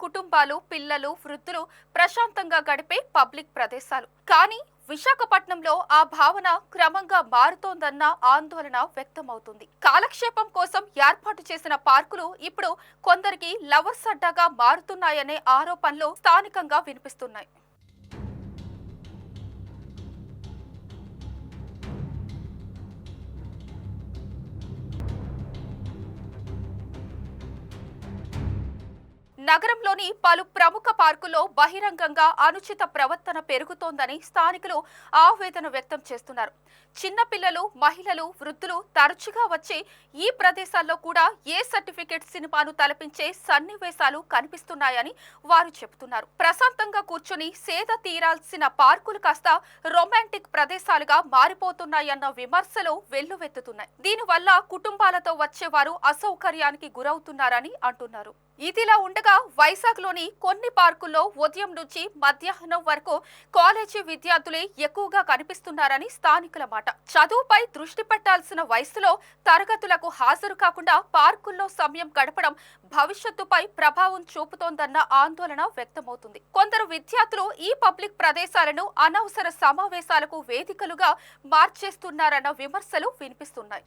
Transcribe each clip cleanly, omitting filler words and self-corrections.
కుటుంబాలు, పిల్లలు, వృద్ధులు ప్రశాంతంగా గడిపే పబ్లిక్ ప్రదేశాలు. కానీ విశాఖపట్నంలో ఆ భావన క్రమంగా మారుతోందన్న ఆందోళన వ్యక్తమవుతుంది. కాలక్షేపం కోసం ఏర్పాటు చేసిన పార్కులు ఇప్పుడు కొందరికి లవర్స్ అడ్డాగా మారుతున్నాయనే ఆరోపణలు స్థానికంగా వినిపిస్తున్నాయి. నగరంలోని పలు ప్రముఖ పార్కుల్లో బహిరంగంగా అనుచిత ప్రవర్తన పెరుగుతోందని స్థానికులు ఆవేదన వ్యక్తం చేస్తున్నారు. చిన్నపిల్లలు, మహిళలు, వృద్ధులు తరచుగా వచ్చే ఈ ప్రదేశాల్లో కూడా ఏ సర్టిఫికెట్ సినిమాను తలపించే సన్నివేశాలు కనిపిస్తున్నాయని వారు చెబుతున్నారు. ప్రశాంతంగా కూర్చొని సేద తీరాల్సిన పార్కులు కాస్త రొమాంటిక్ ప్రదేశాలుగా మారిపోతున్నాయన్న విమర్శలు వెల్లువెత్తుతున్నాయి. దీనివల్ల కుటుంబాలతో వచ్చేవారు అసౌకర్యానికి గురవుతున్నారని అంటున్నారు. ఇదిలా ఉండగా వైజాగ్లోని కొన్ని పార్కుల్లో ఉదయం నుంచి మధ్యాహ్నం వరకు కాలేజీ విద్యార్థులే ఎక్కువగా కనిపిస్తున్నారని స్థానికుల మాట. చదువుపై దృష్టి పెట్టాల్సిన వయసులో తరగతులకు హాజరు కాకుండా పార్కుల్లో సమయం గడపడం భవిష్యత్తుపై ప్రభావం చూపుతోందన్న ఆందోళన వ్యక్తమవుతుంది. కొందరు విద్యార్థులు ఈ పబ్లిక్ ప్రదేశాలను అనవసర సమావేశాలకు వేదికలుగా మార్చేస్తున్నారన్న విమర్శలు వినిపిస్తున్నాయి.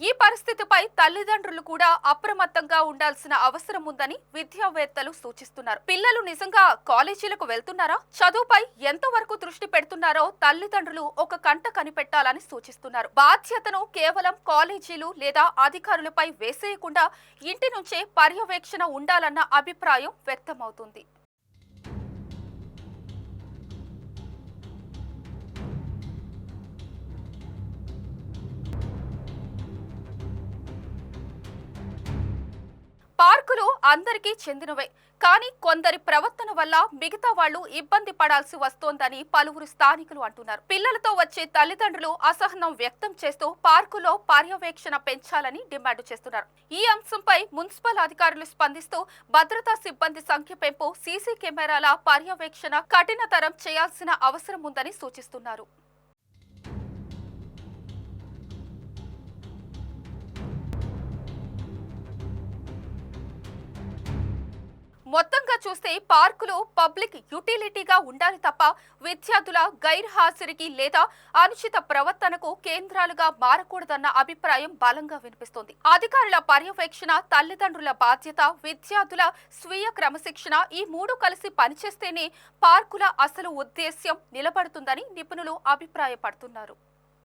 ఈ పరిస్థితిపై తల్లిదండ్రులు కూడా అప్రమత్తంగా ఉండాల్సిన అవసరం ఉందని విద్యావేత్తలు సూచిస్తున్నారు. పిల్లలు నిజంగా కాలేజీలకు వెళ్తున్నారా, చదువుపై ఎంతవరకు దృష్టి పెడుతున్నారో తల్లిదండ్రులు ఒక కంట కనిపెట్టాలని సూచిస్తున్నారు. బాధ్యతను కేవలం కాలేజీలు లేదా అధికారులపై వేసేయకుండా ఇంటి నుంచే పర్యవేక్షణ ఉండాలన్న అభిప్రాయం వ్యక్తమవుతుంది. పార్కులు అందరికీ చెందినవే, కానీ కొందరి ప్రవర్తన వల్ల మిగతా వాళ్లు ఇబ్బంది పడాల్సి వస్తోందని పలువురు స్థానికులు అంటున్నారు. పిల్లలతో వచ్చే తల్లిదండ్రులు అసహనం వ్యక్తం చేస్తూ పార్కులో పర్యవేక్షణ పెంచాలని డిమాండ్ చేస్తున్నారు. ఈ అంశంపై మున్సిపల్ అధికారులు స్పందిస్తూ భద్రతా సిబ్బంది సంఖ్య పెంపు, సీసీ కెమెరాల పర్యవేక్షణ కఠినతరం చేయాల్సిన అవసరం ఉందని సూచిస్తున్నారు. మొత్తంగా చూస్తే పార్కులు పబ్లిక్ యూటిలిటీగా ఉండాలి తప్ప విద్యార్థుల గైర్హాజరికి లేదా అనుచిత ప్రవర్తనకు కేంద్రాలుగా మారకూడదన్న అభిప్రాయం బలంగా వినిపిస్తోంది. అధికారుల పర్యవేక్షణ, తల్లిదండ్రుల బాధ్యత, విద్యార్థుల స్వీయ క్రమశిక్షణ ఈ మూడు కలిసి పనిచేస్తేనే పార్కుల అసలు ఉద్దేశ్యం నిలబడుతుందని నిపుణులు అభిప్రాయపడుతున్నారు.